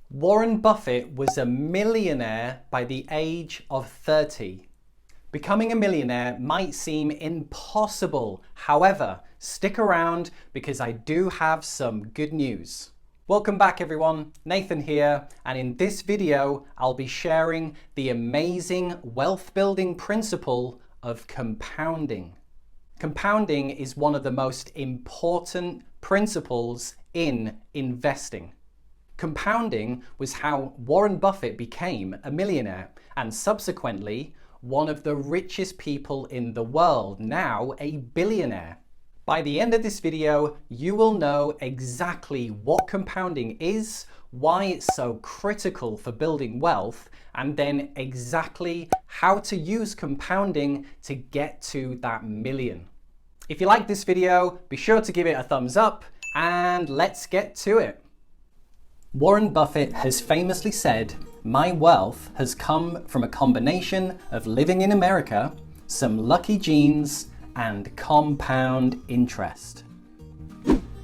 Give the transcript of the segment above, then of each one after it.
Warren Buffett was a millionaire by the age of 30. Becoming a millionaire might seem impossible. However, stick around because I do have some good news. Welcome back everyone, Nathan here, and in this video I'll be sharing the amazing wealth building principle of compounding. Compounding is one of the most important principles in investing. Compounding was how Warren Buffett became a millionaire and subsequently one of the richest people in the world, now a billionaire. By the end of this video, you will know exactly what compounding is, why it's so critical for building wealth, and then exactly how to use compounding to get to that million. If you like this video, be sure to give it a thumbs up and let's get to it. Warren Buffett has famously said, "My wealth has come from a combination of living in America, some lucky genes, and compound interest."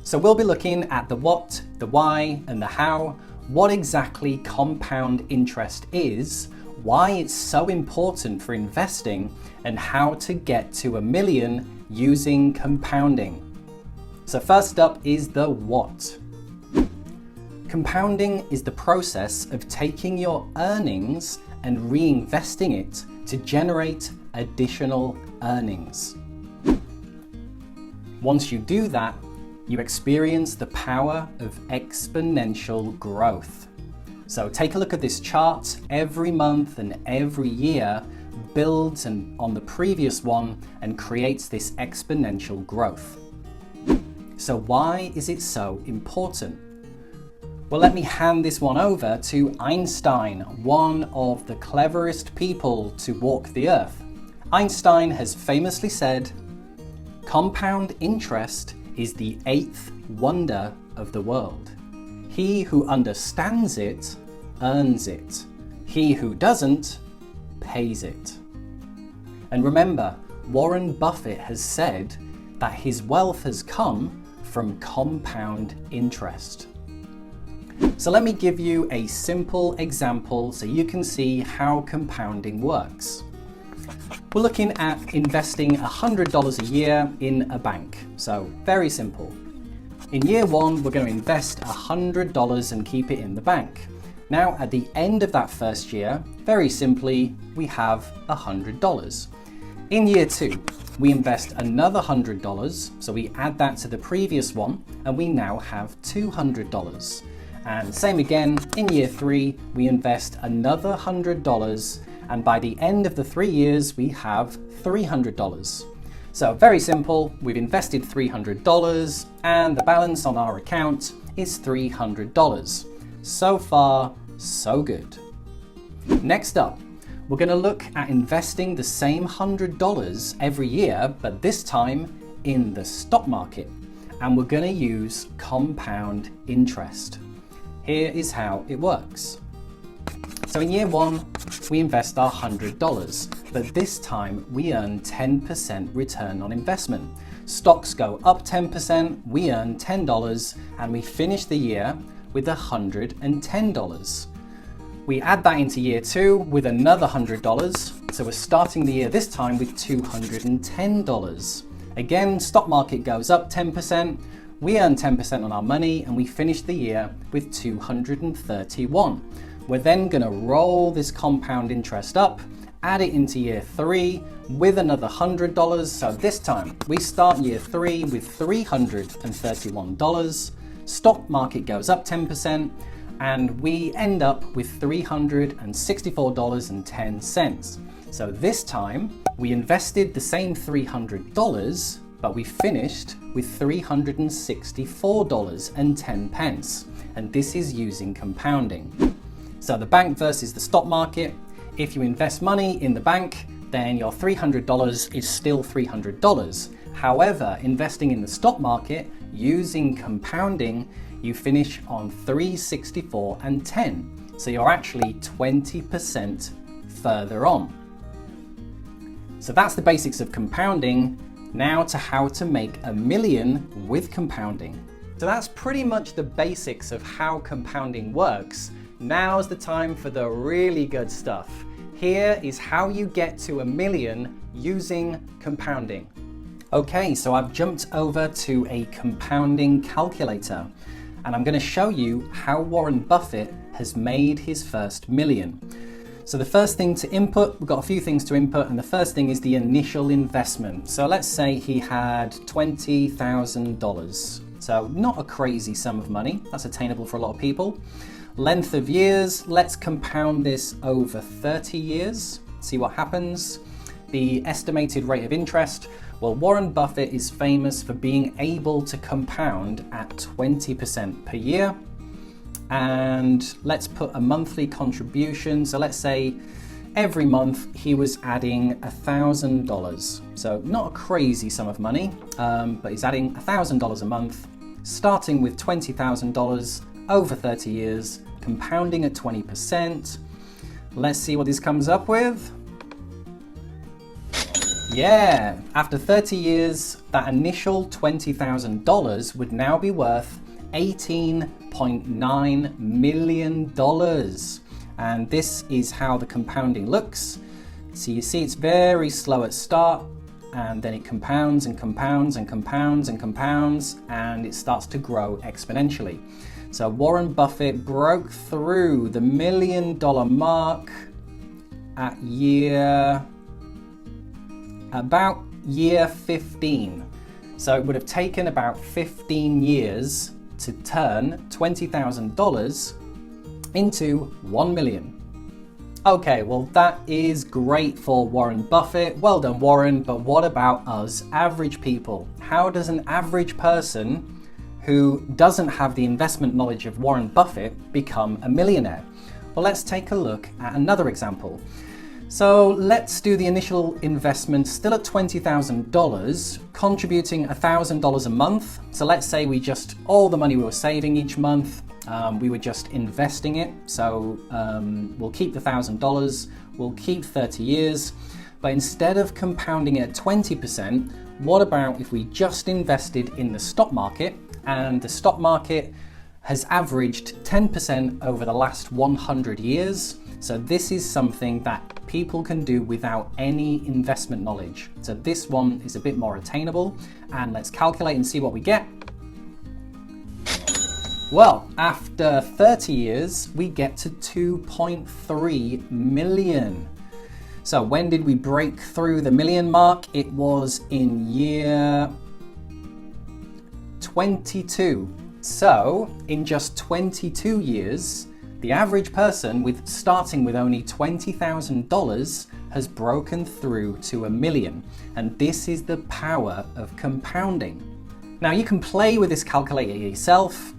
So we'll be looking at the what, the why, and the how, what exactly compound interest is, why it's so important for investing, and how to get to a million using compounding. So first up is the what. Compounding is the process of taking your earnings and reinvesting it to generate additional earnings. Once you do that, you experience the power of exponential growth. So take a look at this chart. Every month and every year builds on the previous one and creates this exponential growth. So why is it so important? Well, let me hand this one over to Einstein, one of the cleverest people to walk the earth. Einstein has famously said, "Compound interest is the eighth wonder of the world. He who understands it earns it. He who doesn't pays it." And remember, Warren Buffett has said that his wealth has come from compound interest. So let me give you a simple example so you can see how compounding works. We're looking at investing $100 a year in a bank. So very simple. In year one, we're going to invest $100 and keep it in the bank. Now at the end of that first year, very simply, we have $100. In year two, we invest another $100, so we add that to the previous one, and we now have $200. And same again, in year three, we invest another $100, and by the end of the 3 years, we have $300. So very simple, we've invested $300, and the balance on our account is $300. So far, so good. Next up, we're going to look at investing the same $100 every year, but this time in the stock market, and we're going to use compound interest. Here is how it works. So in year one, we invest our $100, but this time we earn 10% return on investment. Stocks go up 10%, we earn $10, and we finish the year with $110. We add that into year two with another $100, so we're starting the year this time with $210. Again, stock market goes up 10%, we earn 10% on our money, and we finish the year with $231. We're then going to roll this compound interest up, add it into year three with another $100. So this time we start year three with $331. Stock market goes up 10%, and we end up with $364.10. So this time we invested the same $300, but we finished with $364.10, and this is using compounding. So the bank versus the stock market. If you invest money in the bank, then your $300 is still $300. However, investing in the stock market using compounding, you finish on $364.10. So you're actually 20% further on. So that's the basics of compounding. Now to how to make a million with compounding. So that's pretty much the basics of how compounding works. now's the time for the really good stuff. Here is how you get to $1 million using compounding. Okay, so I've jumped over to a compounding calculator, and I'm going to show you how Warren Buffett has made his first million. So the first thing to input, we've got a few things to input, and the first thing is the initial investment. So let's say he had $20,000. So not a crazy sum of money, that's attainable for a lot of people. Length of years, let's compound this over 30 years, see what happens. The estimated rate of interest, well, Warren Buffett is famous for being able to compound at 20% per year. And let's put a monthly contribution. So let's say every month he was adding $1,000. So not a crazy sum of money, but he's adding $1,000 a month, starting with $20,000 over 30 years, compounding at 20%. Let's see what this comes up with. Yeah, after 30 years, that initial $20,000 would now be worth $18.9 million. And this is how the compounding looks. So you see it's very slow at start, and then it compounds and compounds and compounds and compounds, and it starts to grow exponentially. So Warren Buffett broke through the $1 million mark at about year 15. So it would have taken about 15 years to turn $20,000 into $1 million. Okay, well that is great for Warren Buffett. Well done, Warren, but what about us average people? How does an average person who doesn't have the investment knowledge of Warren Buffett become a millionaire? Well, let's take a look at another example. So let's do the initial investment still at $20,000, contributing $1,000 a month. So let's say all the money we were saving each month, we were just investing it. So we'll keep the $1,000, we'll keep 30 years, but instead of compounding it at 20%, what about if we just invested in the stock market, and the stock market has averaged 10% over the last 100 years. So this is something that people can do without any investment knowledge. So this one is a bit more attainable, and let's calculate and see what we get. Well, after 30 years, we get to 2.3 million. So when did we break through the million mark? It was in year 22. So in just 22 years, the average person starting with only $20,000 has broken through to $1 million. And this is the power of compounding. Now you can play with this calculator yourself.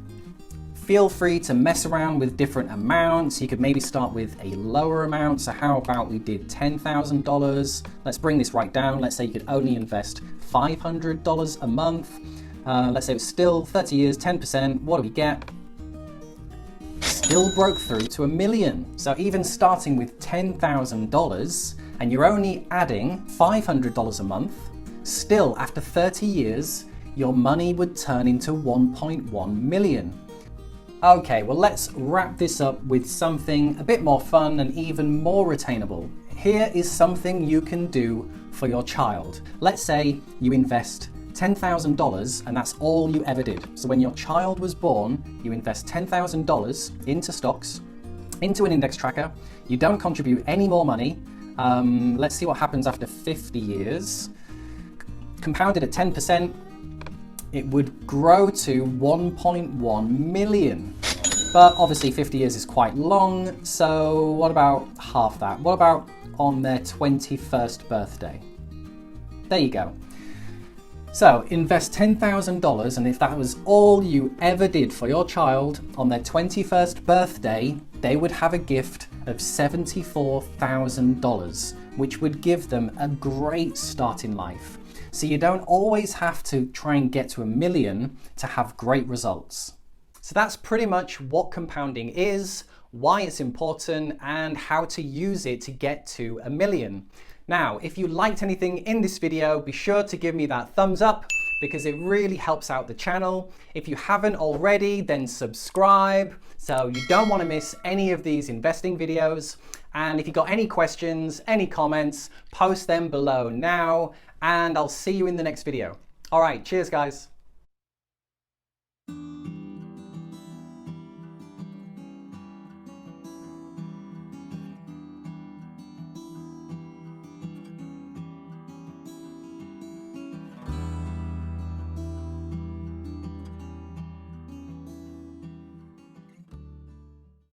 Feel free to mess around with different amounts. You could maybe start with a lower amount. So how about we did $10,000? Let's bring this right down. Let's say you could only invest $500 a month. Let's say it's still 30 years, 10%. What do we get? Still broke through to $1 million. So even starting with $10,000 and you're only adding $500 a month, still after 30 years, your money would turn into 1.1 million. Okay, well let's wrap this up with something a bit more fun and even more attainable. Here is something you can do for your child. Let's say you invest $10,000 and that's all you ever did. So when your child was born, you invest $10,000 into stocks, into an index tracker. You don't contribute any more money. Let's see what happens after 50 years. Compounded at 10%, it would grow to 1.1 million. But obviously 50 years is quite long, so what about half that? What about on their 21st birthday? There you go. So invest $10,000, and if that was all you ever did for your child, on their 21st birthday, they would have a gift of $74,000, which would give them a great start in life. So you don't always have to try and get to $1 million to have great results. So that's pretty much what compounding is, why it's important, and how to use it to get to $1 million. Now, if you liked anything in this video, be sure to give me that thumbs up. because it really helps out the channel. If you haven't already, then subscribe so you don't want to miss any of these investing videos. And if you've got any questions, any comments, post them below now, and I'll see you in the next video. All right, cheers guys.